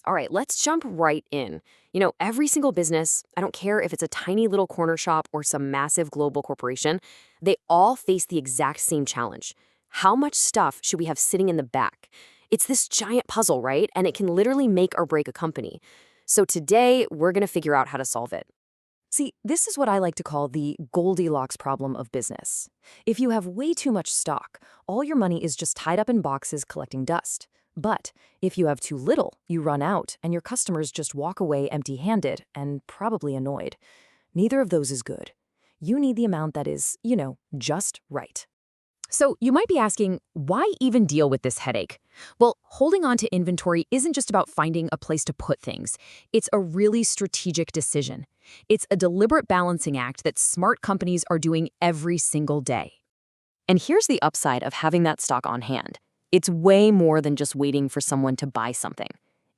All right, let's jump right in. Every single business, I don't care if it's a tiny little corner shop or some massive global corporation, they all face the exact same challenge. How much stuff should we have sitting in the back? It's this giant puzzle, right? And it can literally make or break a company. So today, we're going to figure out how to solve it. See, this is what I like to call the Goldilocks problem of business. If you have way too much stock, all your money is just tied up in boxes collecting dust. But if you have too little, you run out and your customers just walk away empty-handed and probably annoyed. Neither of those is good. You need the amount that is, just right. So you might be asking, why even deal with this headache? Well, holding on to inventory isn't just about finding a place to put things. It's a really strategic decision. It's a deliberate balancing act that smart companies are doing every single day. And here's the upside of having that stock on hand. It's way more than just waiting for someone to buy something.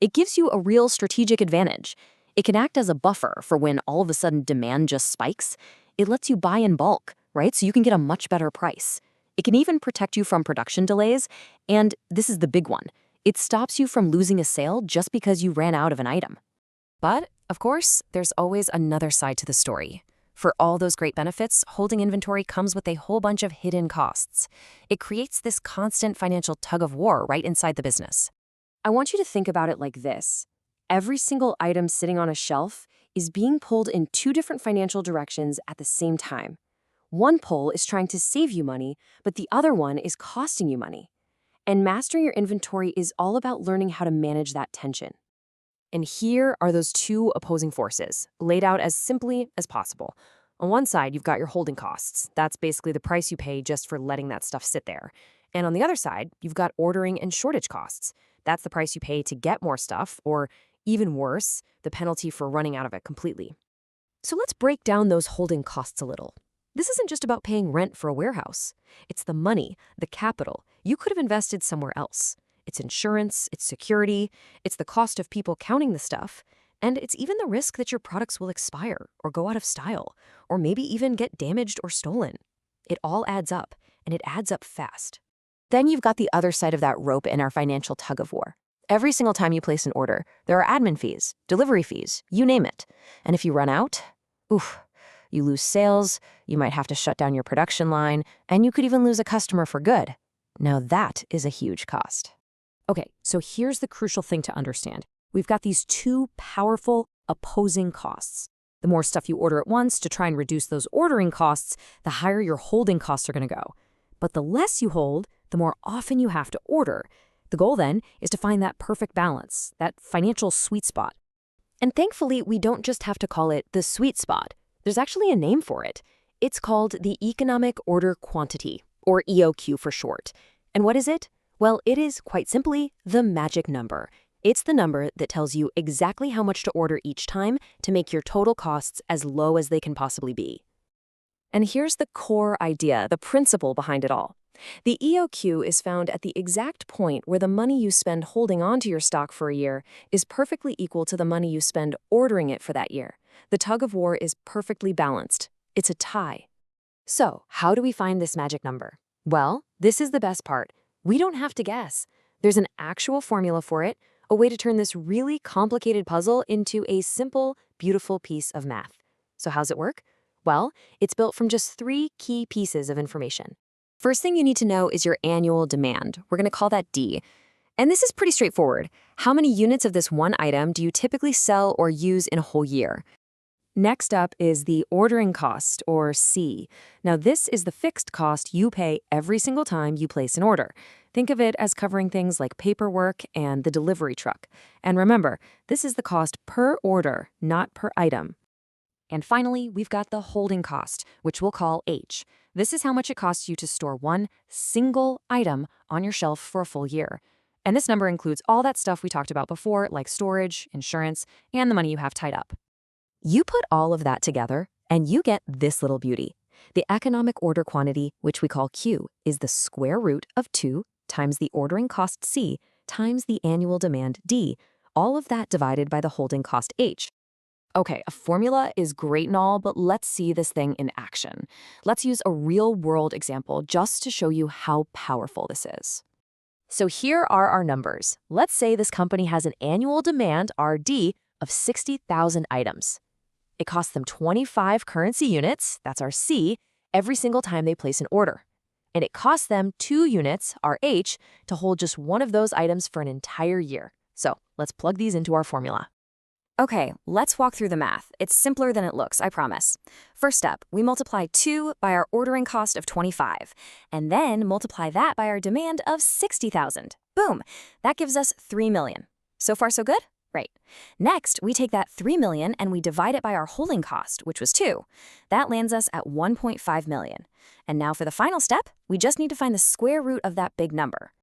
It gives you a real strategic advantage. It can act as a buffer for when all of a sudden demand just spikes. It lets you buy in bulk, right? So you can get a much better price. It can even protect you from production delays, and this is the big one. It stops you from losing a sale just because you ran out of an item. But, of course, there's always another side to the story. For all those great benefits, holding inventory comes with a whole bunch of hidden costs. It creates this constant financial tug-of-war right inside the business. I want you to think about it like this. Every single item sitting on a shelf is being pulled in two different financial directions at the same time. One pull is trying to save you money, but the other one is costing you money. And mastering your inventory is all about learning how to manage that tension. And here are those two opposing forces, laid out as simply as possible. On one side, you've got your holding costs. That's basically the price you pay just for letting that stuff sit there. And on the other side, you've got ordering and shortage costs. That's the price you pay to get more stuff, or even worse, the penalty for running out of it completely. So let's break down those holding costs a little. This isn't just about paying rent for a warehouse. It's the money, the capital, you could have invested somewhere else. It's insurance, it's security, it's the cost of people counting the stuff, and it's even the risk that your products will expire or go out of style, or maybe even get damaged or stolen. It all adds up, and it adds up fast. Then you've got the other side of that rope in our financial tug-of-war. Every single time you place an order, there are admin fees, delivery fees, you name it. And if you run out, you lose sales, you might have to shut down your production line, and you could even lose a customer for good. Now that is a huge cost. Okay, so here's the crucial thing to understand. We've got these two powerful opposing costs. The more stuff you order at once to try and reduce those ordering costs, the higher your holding costs are going to go. But the less you hold, the more often you have to order. The goal then is to find that perfect balance, that financial sweet spot. And thankfully, we don't just have to call it the sweet spot. There's actually a name for it. It's called the economic order quantity, or EOQ for short. And what is it? Well, it is, quite simply, the magic number. It's the number that tells you exactly how much to order each time to make your total costs as low as they can possibly be. And here's the core idea, the principle behind it all. The EOQ is found at the exact point where the money you spend holding onto your stock for a year is perfectly equal to the money you spend ordering it for that year. The tug-of-war is perfectly balanced. It's a tie. So, how do we find this magic number? Well, this is the best part. We don't have to guess. There's an actual formula for it, a way to turn this really complicated puzzle into a simple, beautiful piece of math. So how's it work? Well, it's built from just 3 key pieces of information. First thing you need to know is your annual demand. We're going to call that D. And this is pretty straightforward. How many units of this one item do you typically sell or use in a whole year? Next up is the ordering cost, or C. Now, this is the fixed cost you pay every single time you place an order. Think of it as covering things like paperwork and the delivery truck. And remember, this is the cost per order, not per item. And finally, we've got the holding cost, which we'll call H. This is how much it costs you to store one single item on your shelf for a full year. And this number includes all that stuff we talked about before, like storage, insurance, and the money you have tied up. You put all of that together, and you get this little beauty. The economic order quantity, which we call Q, is the square root of 2 times the ordering cost C times the annual demand D, all of that divided by the holding cost H. Okay, a formula is great and all, but let's see this thing in action. Let's use a real-world example just to show you how powerful this is. So here are our numbers. Let's say this company has an annual demand, RD, of 60,000 items. It costs them 25 currency units, that's our C, every single time they place an order. And it costs them 2 units, our H, to hold just one of those items for an entire year. So let's plug these into our formula. Okay, let's walk through the math. It's simpler than it looks, I promise. First step, we multiply 2 by our ordering cost of 25, and then multiply that by our demand of 60,000. Boom! That gives us 3 million. So far, so good? Right. Next, we take that 3 million and we divide it by our holding cost, which was 2. That lands us at 1.5 million. And now for the final step, we just need to find the square root of that big number.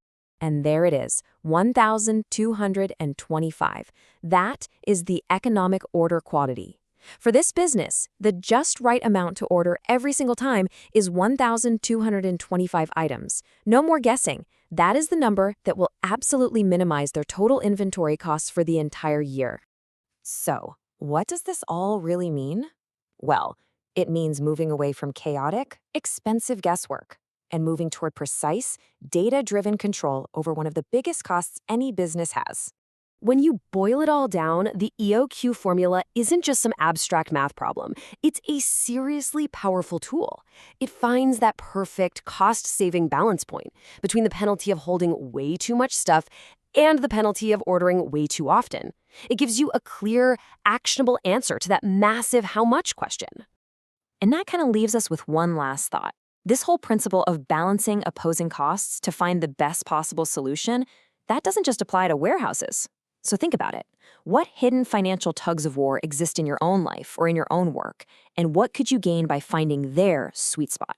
And there it is, 1,225. That is the economic order quantity. For this business, the just right amount to order every single time is 1,225 items. No more guessing. That is the number that will absolutely minimize their total inventory costs for the entire year. So, what does this all really mean? Well, it means moving away from chaotic, expensive guesswork and moving toward precise, data-driven control over one of the biggest costs any business has. When you boil it all down, the EOQ formula isn't just some abstract math problem. It's a seriously powerful tool. It finds that perfect cost-saving balance point between the penalty of holding way too much stuff and the penalty of ordering way too often. It gives you a clear, actionable answer to that massive how much question. And that kind of leaves us with one last thought. This whole principle of balancing opposing costs to find the best possible solution, that doesn't just apply to warehouses. So think about it. What hidden financial tugs of war exist in your own life or in your own work? And what could you gain by finding their sweet spot?